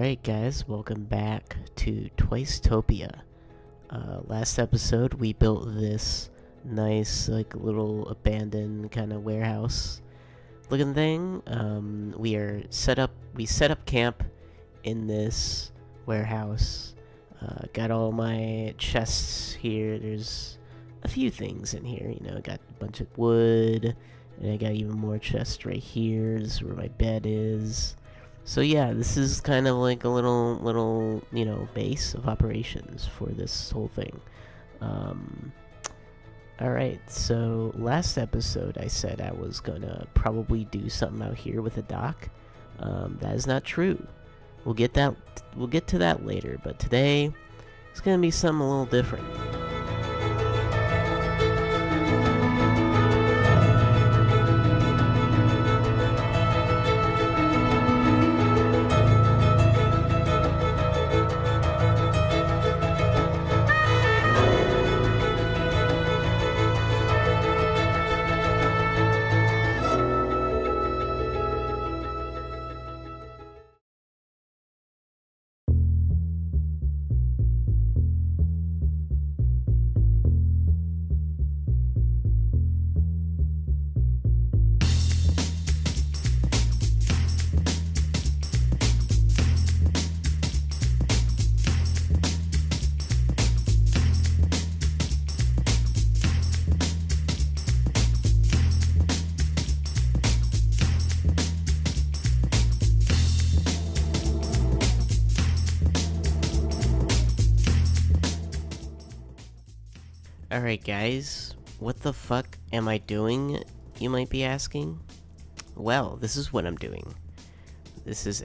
Alright guys, welcome back to Twicetopia. Last episode we built this nice little abandoned kind of warehouse looking thing. We set up camp in this warehouse. Got all my chests here. There's a few things in here, got a bunch of wood, and I got even more chests right here. This is where my bed is. So yeah, this is kind of like a little base of operations for this whole thing. Alright, so last episode I said I was gonna probably do something out here with a dock. That is not true. We'll get to that later, but today it's gonna be something a little different. Alright guys, what the fuck am I doing, you might be asking? Well, this is what I'm doing. This is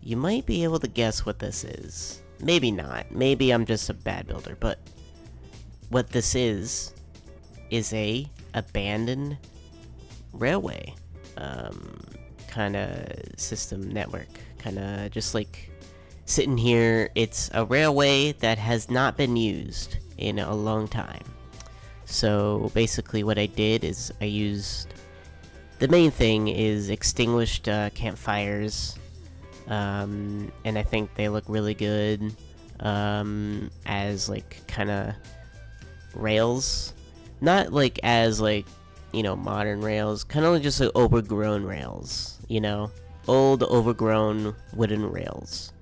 you might be able to guess what this is. Maybe not. Maybe I'm just a bad builder, but what this is a abandoned railway kind of system network. Kind of just like sitting here. It's a railway that has not been used in a long time. So basically what I did is I used, the main thing is extinguished campfires, and I think they look really good as kind of rails, not as modern rails, kind of just overgrown rails, old overgrown wooden rails.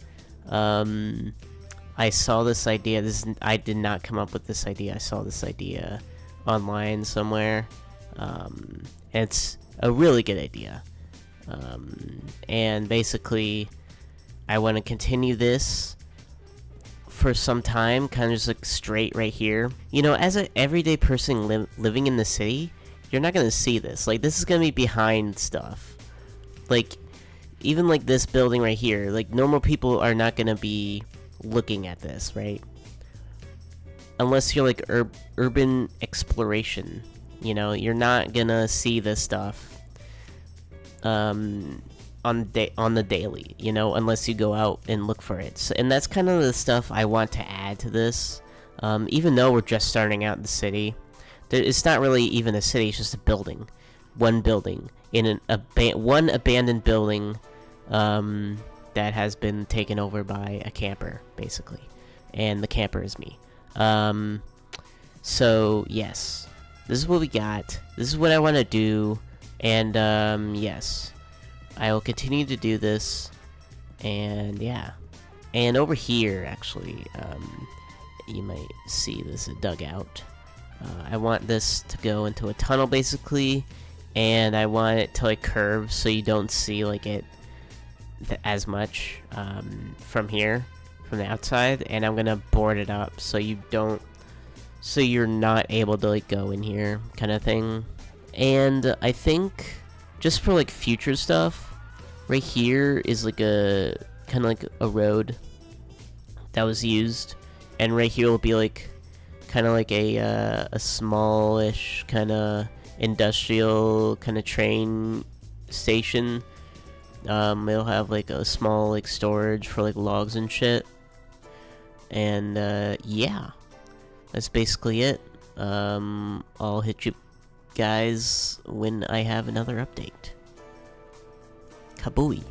I saw this idea. I did not come up with this idea. I saw this idea online somewhere. It's a really good idea. And basically, I want to continue this for some time, kind of just straight right here. As an everyday person living in the city, you're not going to see this. This is going to be behind stuff. Even this building right here, normal people are not going to be looking at this, right? Unless you're urban exploration, you're not gonna see this stuff on the daily, unless you go out and look for it. So, and that's kind of the stuff I want to add to this. Even though we're just starting out in the city, it's not really even a city, it's just a building. One building in one abandoned building that has been taken over by a camper, basically, and the camper is me. So yes, this is what we got. This is what I want to do, and yes, I will continue to do this. And yeah, and over here, actually, you might see this dugout. I want this to go into a tunnel, basically, and I want it to curve so you don't see it as much from here, from the outside, and I'm gonna board it up so you're not able to go in here, kind of thing. And I think just for future stuff, right here is a kind of a road that was used, and right here will be kind of a smallish kind of industrial kind of train station. It'll have a small storage for logs and shit. And yeah, that's basically it. I'll hit you guys when I have another update. Kabooey.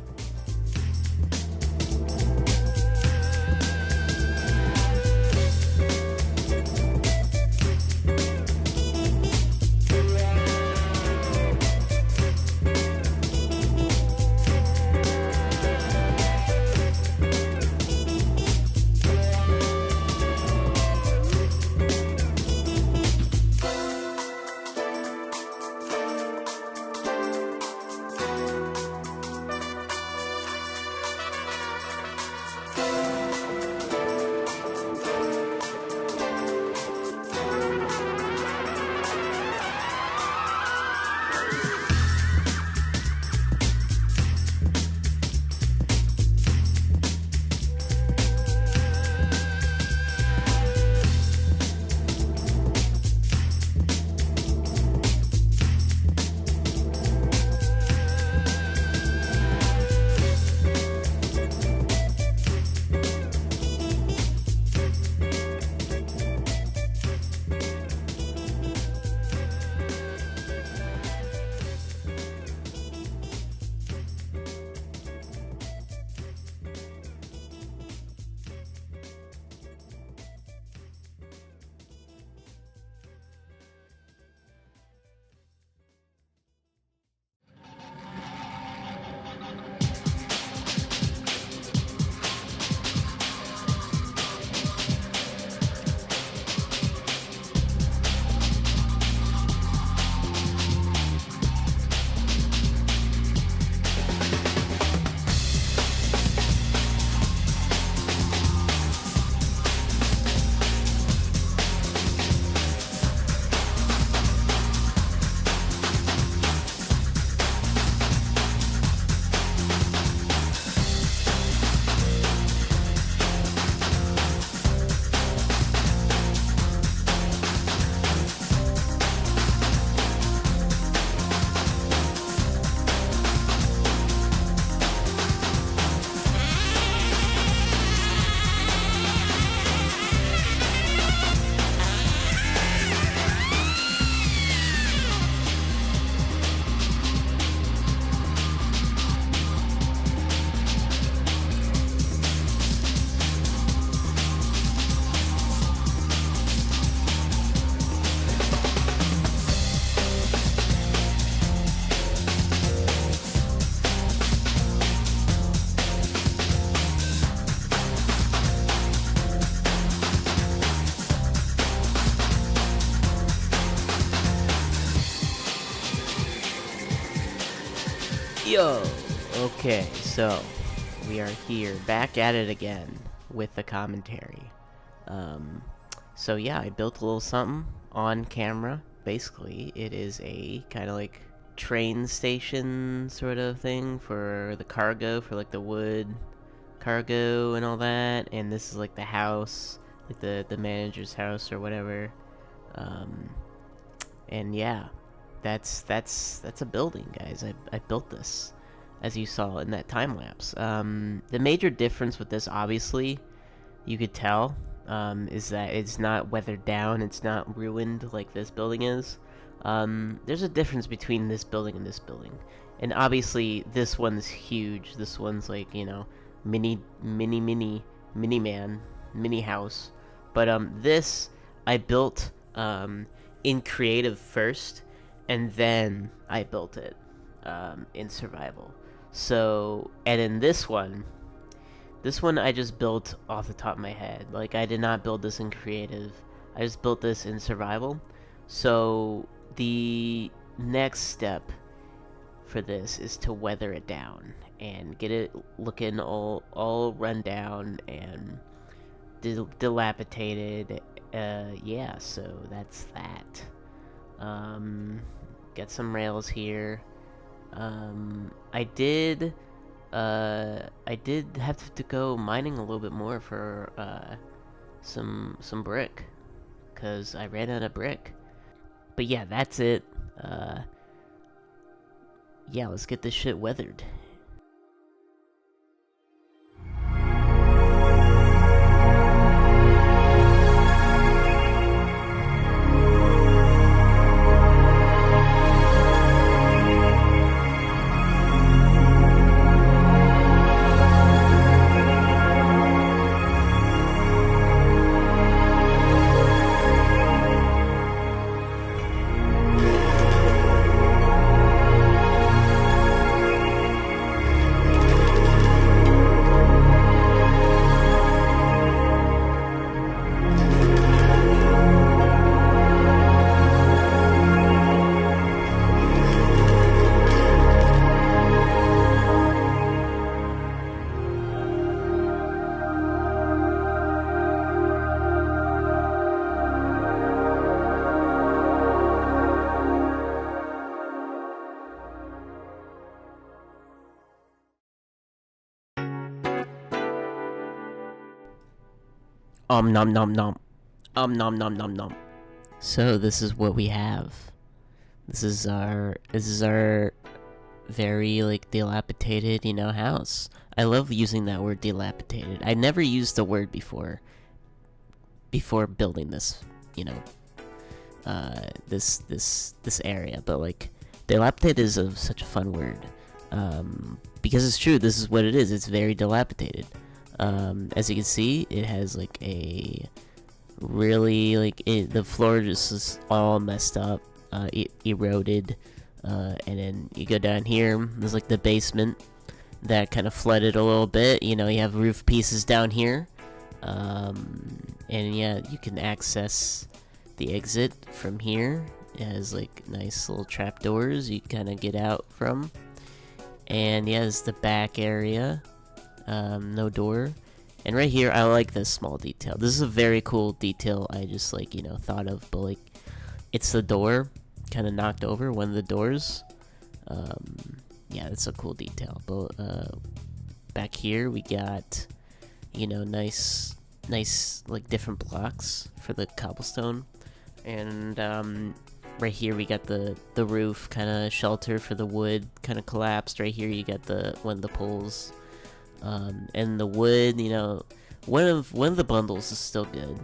Yo! Okay, so we are here, back at it again with the commentary. So yeah, I built a little something on camera. Basically, it is a kind of like train station sort of thing for the cargo, for like the wood cargo and all that. And this is like the house, like the manager's house or whatever. And yeah, that's a building, guys. I built this, as you saw in that time lapse. The major difference with this, obviously, you could tell, is that it's not weathered down. It's not ruined like this building is. There's a difference between this building and this building, and obviously this one's huge. This one's like, you know, mini man, mini house. But this I built in creative first, and then I built it in survival. So, and in this one I just built off the top of my head. Like, I did not build this in creative. I just built this in survival. So the next step for this is to weather it down and get it looking all run down and dilapidated. Yeah, so that's that. Get some rails here. I did have to go mining a little bit more for some brick, cause I ran out of brick. But yeah, that's it. Yeah, let's get this shit weathered. Nom nom nom. Nom nom nom nom. So this is what we have. This is our very like dilapidated, you know, house. I love using that word, dilapidated. I never used the word before building this, you know, this area, but like dilapidated is such a fun word. Because it's true, this is what it is. It's very dilapidated. As you can see, it has like a really like the floor just is all messed up, eroded, and then you go down here. There's like the basement that kind of flooded a little bit. You know, you have roof pieces down here, and yeah, you can access the exit from here. It has like nice little trapdoors you kind of get out from, and yeah, it's the back area. No door. And right here, I like this small detail. This is a very cool detail I just, like, you know, thought of, but, like, it's the door kind of knocked over, one of the doors. Yeah, that's a cool detail. But, back here, we got, you know, nice, like, different blocks for the cobblestone. And, right here, we got the roof kind of shelter for the wood kind of collapsed. Right here, you got one of the poles. And the wood, you know, one of the bundles is still good,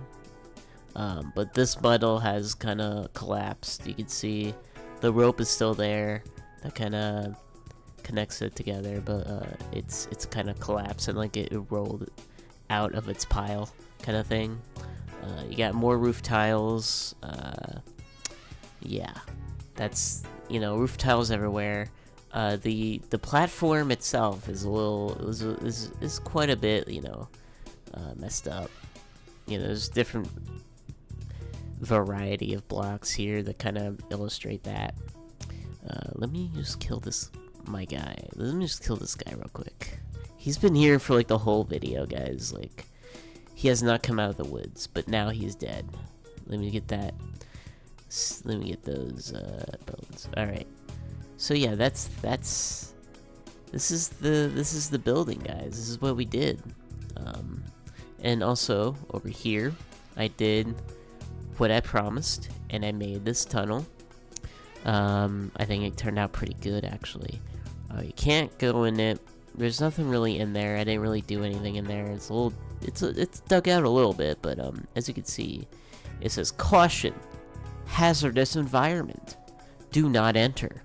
but this bundle has kind of collapsed. You can see the rope is still there that kind of connects it together, but it's kind of collapsed and like it rolled out of its pile kind of thing. You got more roof tiles. Yeah, that's, you know, roof tiles everywhere. The platform itself is is quite a bit, you know, messed up. You know, there's different variety of blocks here that kind of illustrate that. Let me just kill this my guy. Let me just kill this guy real quick. He's been here for like the whole video, guys. Like, he has not come out of the woods, but now he's dead. Let me get that. Let me get those bones. All right. So yeah, this is the building, guys. This is what we did. And also over here, I did what I promised, and I made this tunnel. I think it turned out pretty good, actually. You can't go in it. There's nothing really in there. I didn't really do anything in there. It's a little, it's dug out a little bit, but as you can see, it says caution, hazardous environment, do not enter.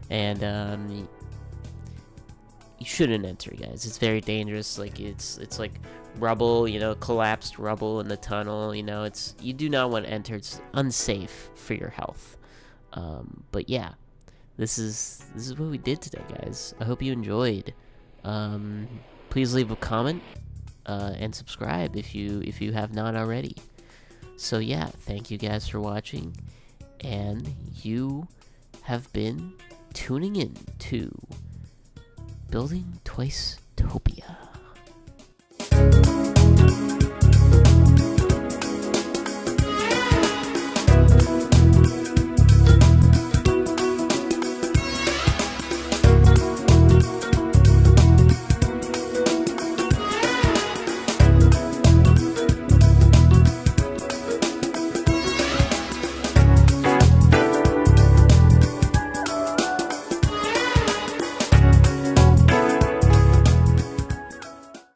And you shouldn't enter, guys. It's very dangerous. Like it's like rubble, you know, collapsed rubble in the tunnel. You know, you do not want to enter. It's unsafe for your health. But yeah, this is what we did today, guys. I hope you enjoyed. Please leave a comment and subscribe if you have not already. So yeah, thank you guys for watching, and you have been tuning in to Building Twice Topia.